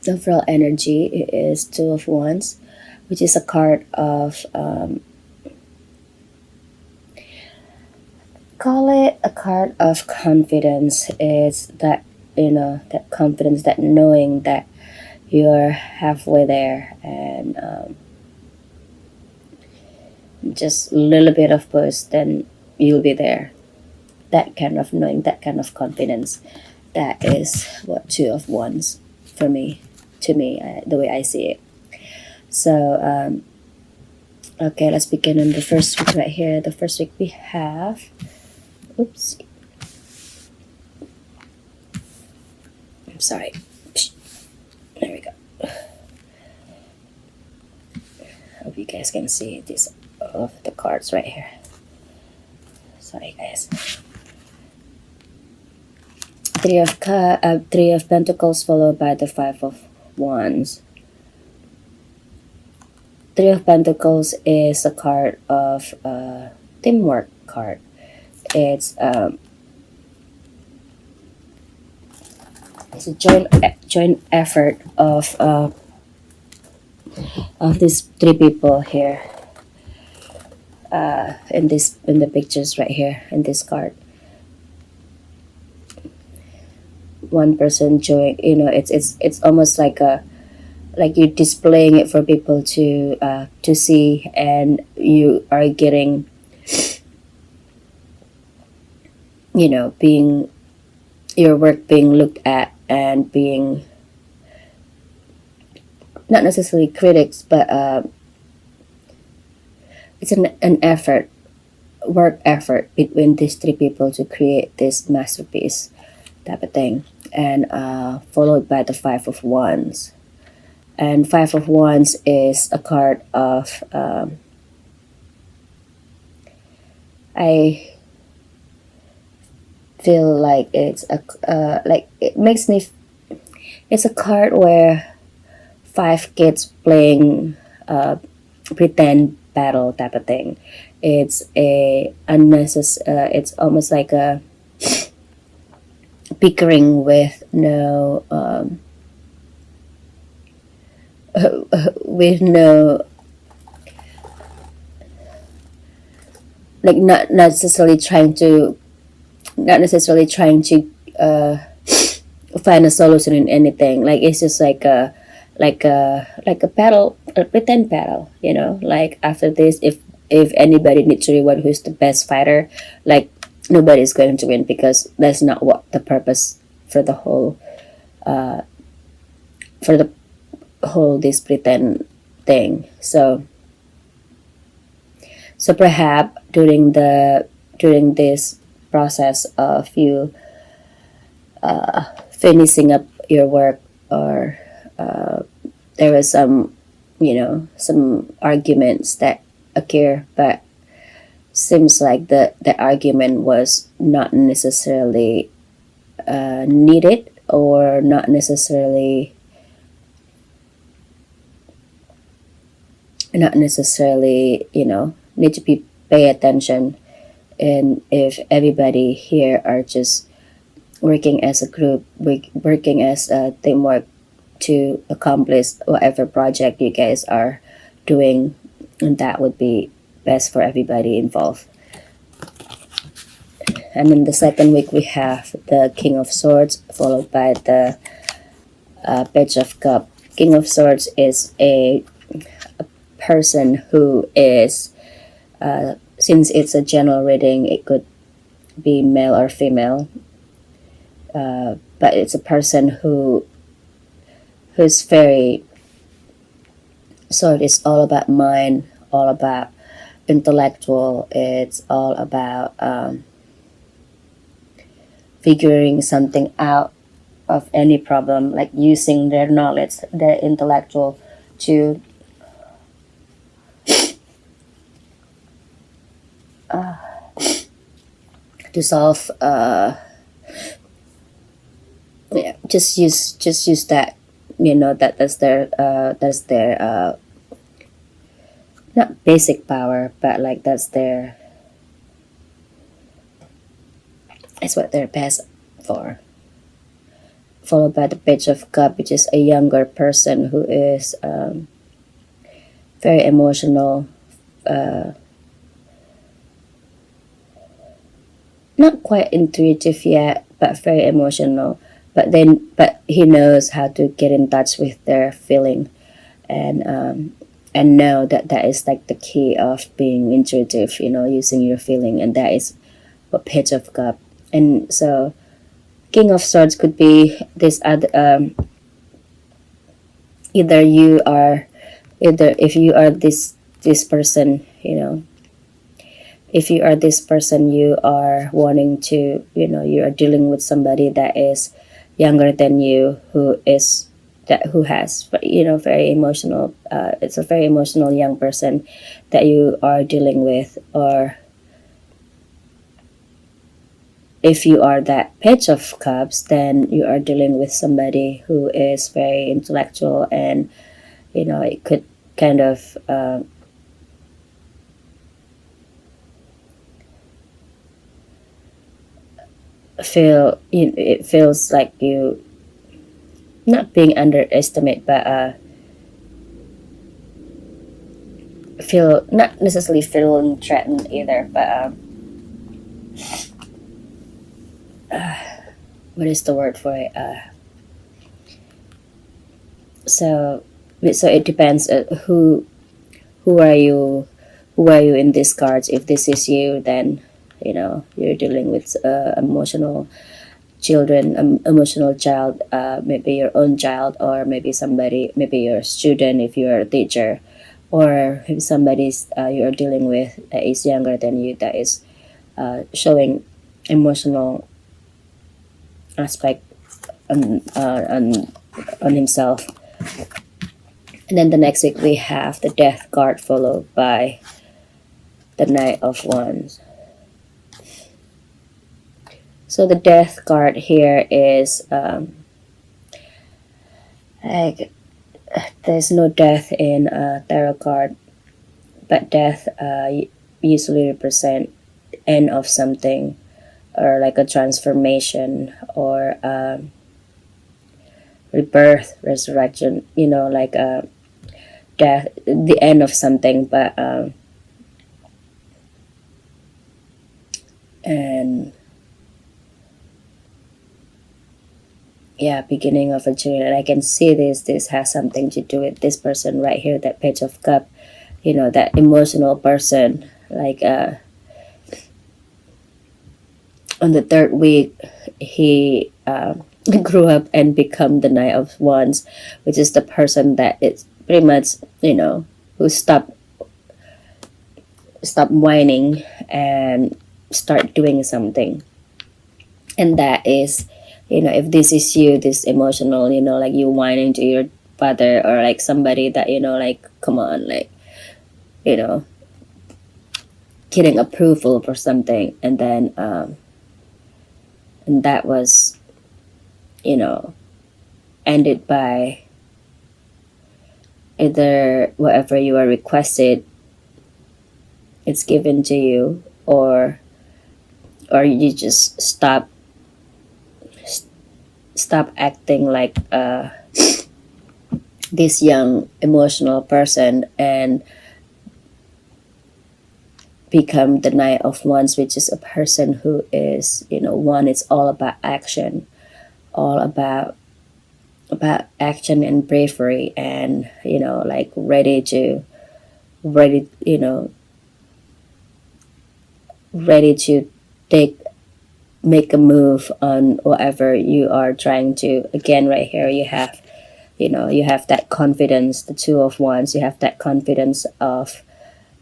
The overall energy is Two of Wands, which is a card of call it a card of confidence. It's that, that confidence, that knowing that you're halfway there, and just a little bit of push, then you'll be there. That kind of knowing, that kind of confidence, that is what Two of Wands for me, to me, the way I see it. So okay, let's begin on the first week right here. The first week we have, oops, I'm sorry, there we go. Hope you guys can see this of the cards right here. Sorry guys. Three of Pentacles followed by the Five of Wands. Three of Pentacles is a card of teamwork card. It's a joint effort of these three people here. In the pictures right here in this card, one person join. It's almost like you're displaying it for people to see, and you are getting, being your work being looked at, and being not necessarily critics, but it's an effort, work effort between these three people to create this masterpiece type of thing. And followed by the Five of Wands. And Five of Wands is a card of I feel like it's it's a card where five kids playing pretend battle type of thing. It's a unnecessary. It's almost like a bickering with no with no, like not necessarily trying to find a solution in anything. Like it's just like a battle, a pretend battle. Like after this, if anybody needs to reward who's the best fighter, like nobody's going to win, because that's not what the purpose for the whole this pretend thing. So perhaps during this process of you finishing up your work, or there was some arguments that occur, but seems like the argument was not necessarily needed, or not necessarily need to be pay attention. And if everybody here are just working as a group, working as a teamwork to accomplish whatever project you guys are doing, and that would be best for everybody involved. And in the second week, we have the King of Swords followed by the Page of Cup. King of Swords is a person who is, since it's a general reading, it could be male or female, but it's a person who's very, sword is all about mind, all about intellectual. It's all about figuring something out of any problem, like using their knowledge, their intellectual to solve, yeah, just use that, that's their not basic power, but like it's what they're best followed by the page of cup, which is a younger person who is very emotional, uh, not quite intuitive yet, but very emotional. But he knows how to get in touch with their feeling, and know that that is like the key of being intuitive. Using your feeling, and that is what page of cup. And so, king of swords could be this other. Either you are, either if you are this person, if you are this person, you are wanting to, you are dealing with somebody that is younger than you, who has, very emotional, it's a very emotional young person that you are dealing with. Or if you are that page of cups, then you are dealing with somebody who is very intellectual, and it could kind of it feels like you not being underestimated, but feel not necessarily feeling threatened either, but what is the word for it? So it depends, who are you in these cards. If this is you, then you're dealing with emotional children, emotional child, maybe your own child, or maybe your student if you're a teacher, or maybe somebody's you're dealing with that is younger than you, that is showing emotional aspect on, on himself. And then the next week we have the death card, followed by the knight of wands. So the death card here is like, there's no death in a tarot card, but death usually represent end of something, or like a transformation, or rebirth, resurrection. Like death, the end of something, but and yeah, beginning of a journey. And I can see this has something to do with this person right here, that page of cup, that emotional person, like on the third week he grew up and become the knight of wands, which is the person that is pretty much, who stop whining and start doing something. And that is, if this is you, this emotional, like you whining to your father, or like somebody that, like, come on, like, you know getting approval for something, and then and that was, you know ended by either whatever you are requested, it's given to you, or you just stop acting like this young emotional person, and become the knight of wands, which is a person who is, one, it's all about action, all about action and bravery, and like ready ready to take make a move on whatever you are trying to. Again, right here you have, you have that confidence, the two of wands, you have that confidence of,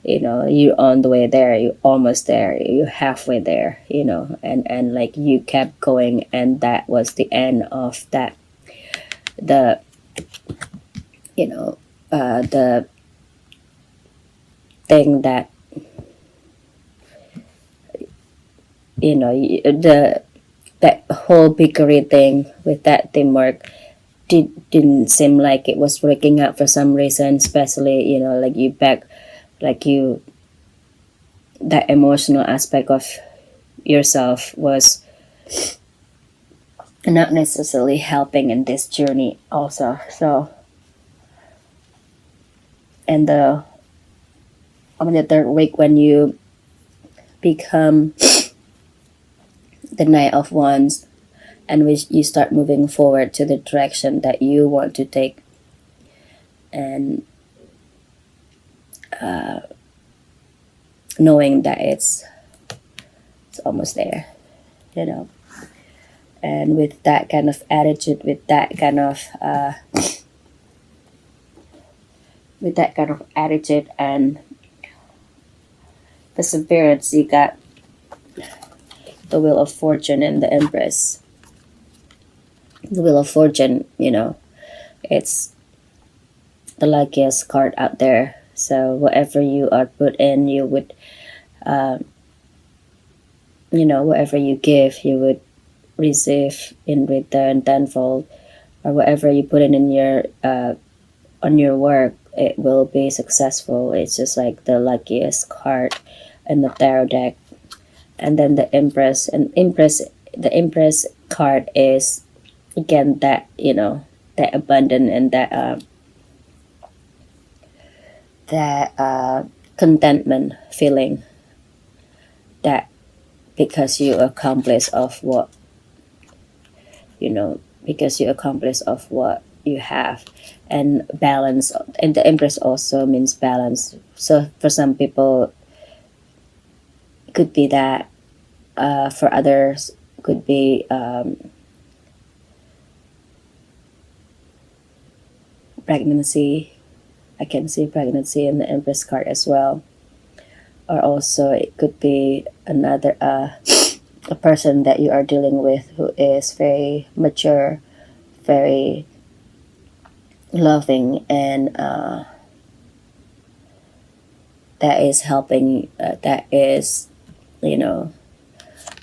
you're on the way there, you're almost there, you're halfway there, and like you kept going, and that was the end of that, the the thing that, the that whole bakery thing with that teamwork didn't seem like it was working out for some reason, especially, like you back, like you, that emotional aspect of yourself was not necessarily helping in this journey also. So, and the on the third week, when you become the Knight of Wands, and you start moving forward to the direction that you want to take, and knowing that it's almost there, you know. And with that kind of attitude, with that kind of attitude and perseverance, you got the Wheel of Fortune and the Empress. The Wheel of Fortune, you know, it's the luckiest card out there. So whatever you are put in, you would, you know, whatever you give, you would receive in return tenfold, or whatever you put in your on your work, it will be successful. It's just like the luckiest card in the tarot deck. And then the Empress, the Empress card is again that, you know, that abundant and that contentment feeling, that because you accomplish of what, you know, because you accomplish of what you have. And balance, and the Empress also means balance. So for some people it could be that, for others could be pregnancy. I can see pregnancy in the Empress card as well. Or also it could be another a person that you are dealing with who is very mature, very loving, and that is helping, that is, you know,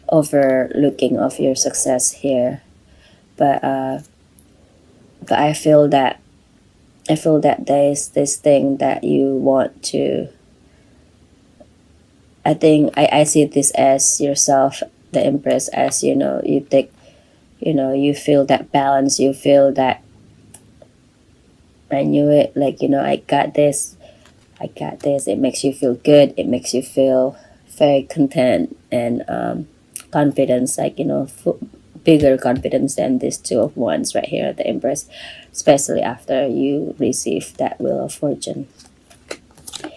overlooking of your success here. But I feel that there's this thing that you want to, I think I see this as yourself, the Empress, as, you know, you take, you know, you feel that balance, you feel that I knew it, like, you know, I got this. It makes you feel good, it makes you feel very content and confidence, like, you know, bigger confidence than this Two of Wands right here, the Empress, especially after you receive that Wheel of Fortune.